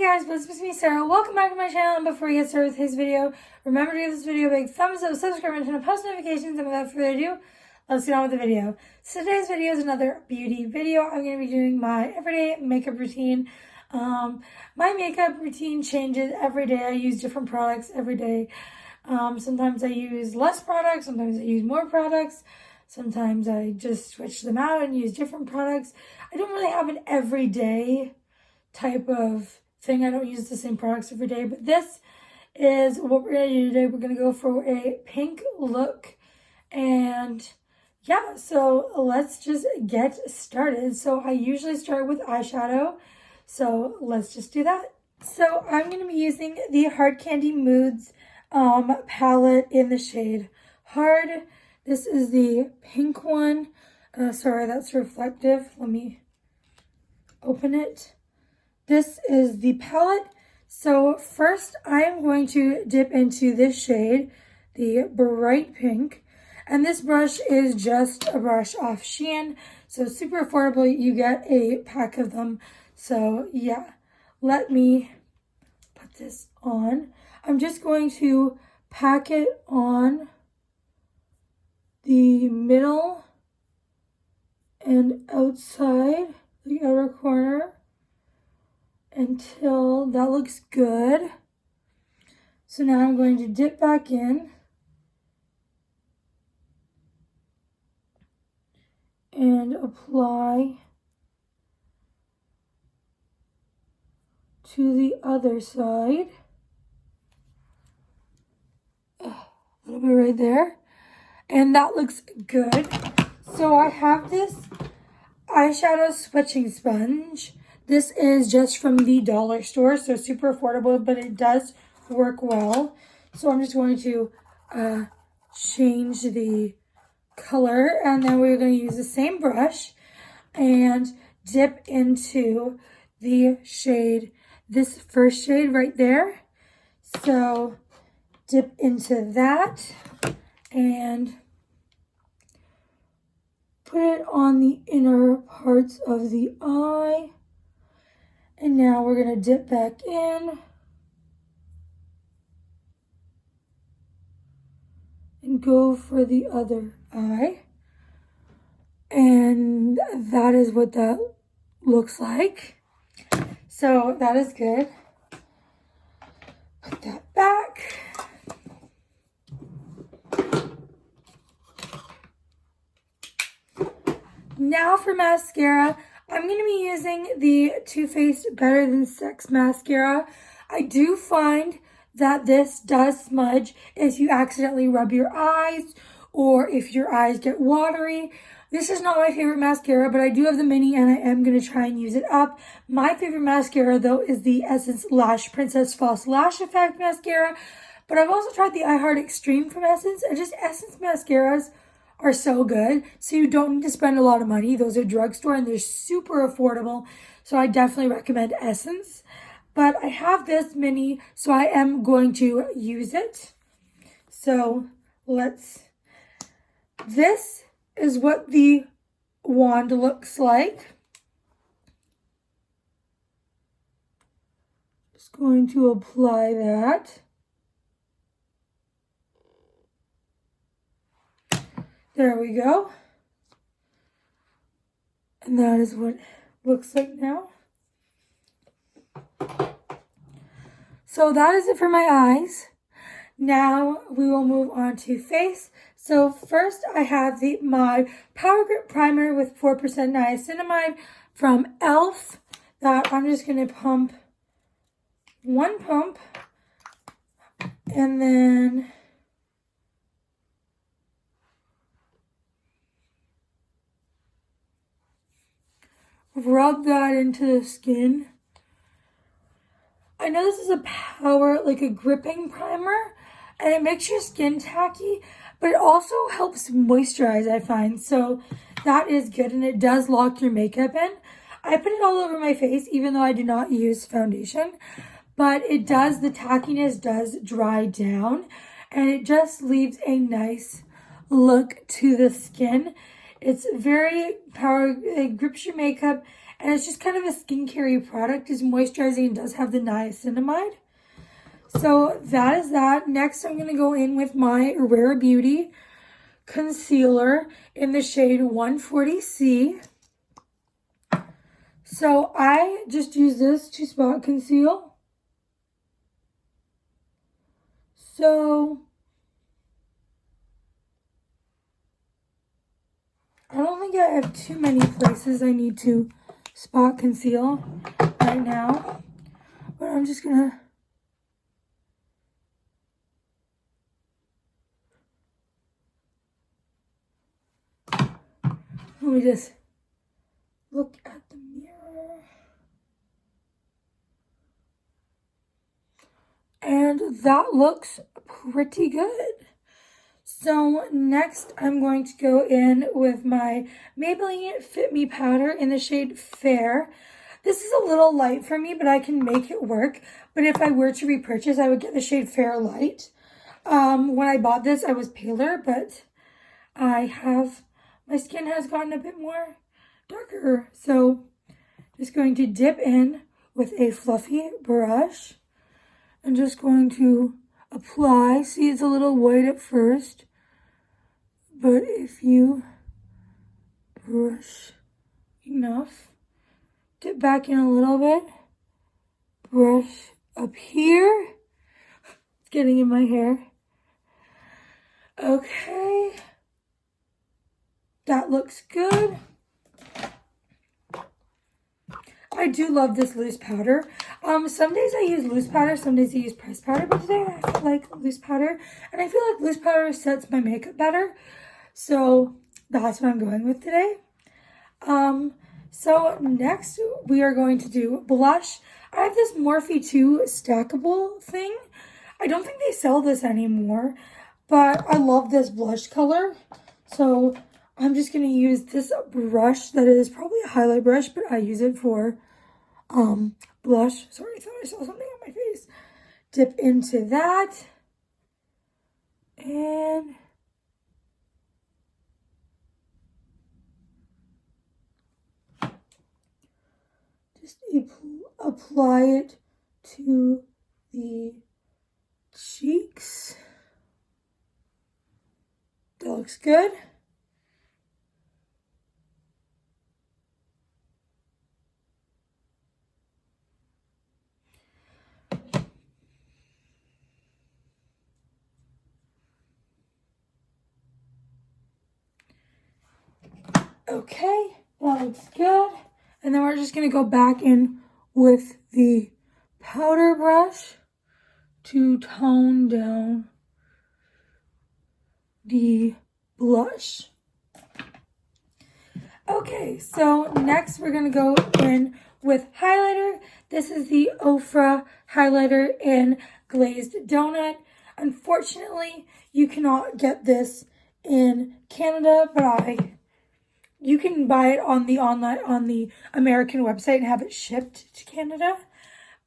guys, it's me Sarah. Welcome back to my channel, and before we get started with today's video, remember to give this video a big thumbs up, subscribe, and turn on post notifications, and without further ado, let's get on with the video. So today's video is another beauty video. I'm going to be doing my everyday makeup routine. My makeup routine changes every day. I use different products every day. Sometimes I use less products, sometimes I use more products. Sometimes I just switch them out and use different products. I don't really have an everyday type of thing. I don't use the same products every day, but this is what we're going to do today. We're going to go for a pink look, and yeah, so let's just get started. So I usually start with eyeshadow, so let's just do that. So I'm going to be using the Hard Candy Moods palette in the shade Hard. This is the pink one. Sorry, that's reflective. Let me open it. This is the palette. So first I'm going to dip into this shade, the bright pink. And this brush is just a brush off Shein. So super affordable. You get a pack of them. So yeah, let me put this on. I'm just going to pack it on the middle and outside, the outer corner, until that looks good. So now I'm going to dip back in and apply to the other side. A little bit right there. And that looks good. So I have this eyeshadow switching sponge. This is just from the dollar store, so super affordable, but it does work well. So I'm just going to change the color, and then we're going to use the same brush and dip into the shade, this first shade right there. So dip into that and put it on the inner parts of the eye. And now we're going to dip back in and go for the other eye. And that is what that looks like. So that is good. Put that back. Now for mascara, I'm going to be using the Too Faced Better Than Sex mascara. I do find that this does smudge if you accidentally rub your eyes or if your eyes get watery. This is not my favorite mascara, but I do have the mini and I am going to try and use it up. My favorite mascara, though, is the Essence Lash Princess False Lash Effect mascara. But I've also tried the I Heart Extreme from Essence, and just Essence mascaras are so good, so you don't need to spend a lot of money. Those are drugstore and they're super affordable, so I definitely recommend Essence. But I have this mini, so I am going to use it. So this is what the wand looks like. Just going to apply that. There we go. And that is what it looks like now. So that is it for my eyes. Now we will move on to face. So first I have my Power Grip Primer with 4% niacinamide from e.l.f. that I'm just going to pump one pump and then rub that into the skin. I know this is a power, like a gripping primer, and it makes your skin tacky, but it also helps moisturize, I find. So that is good, and it does lock your makeup in. I put it all over my face, even though I do not use foundation, but the tackiness does dry down, and it just leaves a nice look to the skin. It's very it grips your makeup And it's just kind of a skincare product. It's moisturizing and does have the niacinamide. So that is that. Next, I'm going to go in with my Rare Beauty concealer in the shade 140C. So I just use this to spot conceal. So I don't think I have too many places I need to spot conceal right now, but I'm just gonna let me just look at the mirror. And that looks pretty good. So next I'm going to go in with my Maybelline Fit Me powder in the shade Fair. This is a little light for me, but I can make it work. But if I were to repurchase, I would get the shade Fair Light. When I bought this, I was paler, but my skin has gotten a bit more darker. So just going to dip in with a fluffy brush and just going to apply. See, it's a little white at first, but if you brush enough, dip back in a little bit, brush up here. It's getting in my hair. Okay, that looks good. I do love this loose powder. Some days I use loose powder, some days I use pressed powder, but today I feel like loose powder. And I feel like loose powder sets my makeup better. So that's what I'm going with today. So next we are going to do blush. I have this Morphe 2 stackable thing. I don't think they sell this anymore, but I love this blush color. So I'm just going to use this brush that is probably a highlight brush, but I use it for blush. Sorry, I thought I saw something on my face. Dip into that. And just apply it to the cheeks. That looks good. Okay, that looks good. And then we're just going to go back in with the powder brush to tone down the blush. Okay, so next we're going to go in with highlighter. This is the Ofra highlighter in Glazed Donut. Unfortunately, you cannot get this in Canada, but you can buy it on the American website and have it shipped to Canada,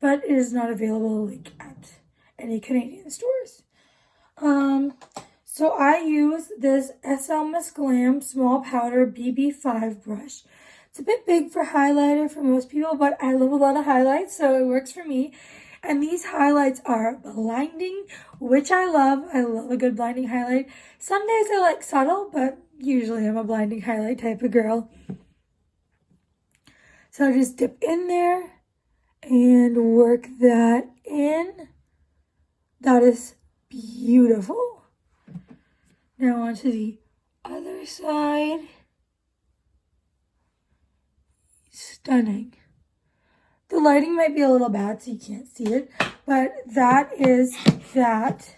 but it is not available like at any Canadian stores. So I use this SL Miss Glam Small Powder BB5 brush. It's a bit big for highlighter for most people, but I love a lot of highlights, so it works for me. And these highlights are blinding, which I love. I love a good blinding highlight. Some days I like subtle, but usually I'm a blinding highlight type of girl. So I just dip in there and work that in. That is beautiful. Now onto the other side. Stunning. The lighting might be a little bad so you can't see it, but that is that.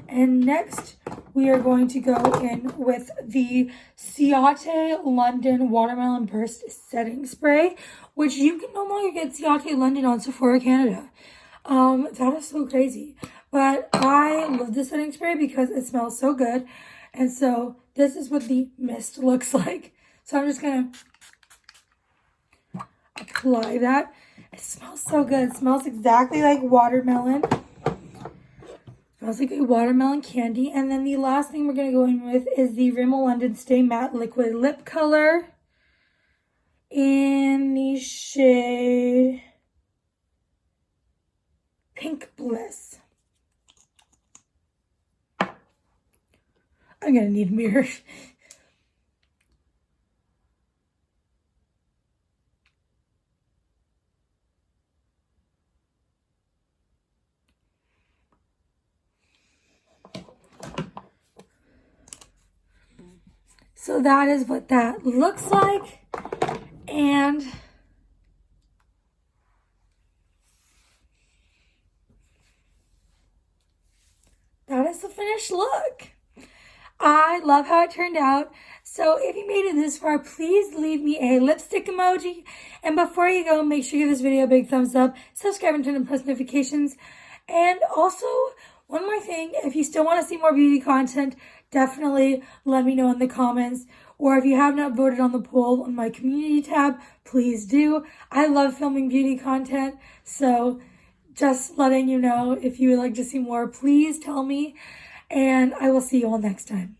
And next we are going to go in with the Ciate London Watermelon Burst Setting Spray, which you can no longer get Ciate London on Sephora Canada. That is so crazy. But I love this setting spray because it smells so good. And so this is what the mist looks like. So I'm just going to apply that. It smells so good. It smells exactly like watermelon. Smells like a watermelon candy. And then the last thing we're going to go in with is the Rimmel London Stay Matte Liquid Lip Color in the shade Pink Bliss. I'm gonna need a mirror. So that is what that looks like. And that is the finished look. I love how it turned out. So if you made it this far, please leave me a lipstick emoji. And before you go, make sure you give this video a big thumbs up, subscribe and turn on post notifications. And also, one more thing, if you still want to see more beauty content, definitely let me know in the comments. Or if you have not voted on the poll on my community tab, please do. I love filming beauty content, so just letting you know if you would like to see more, please tell me. And I will see you all next time.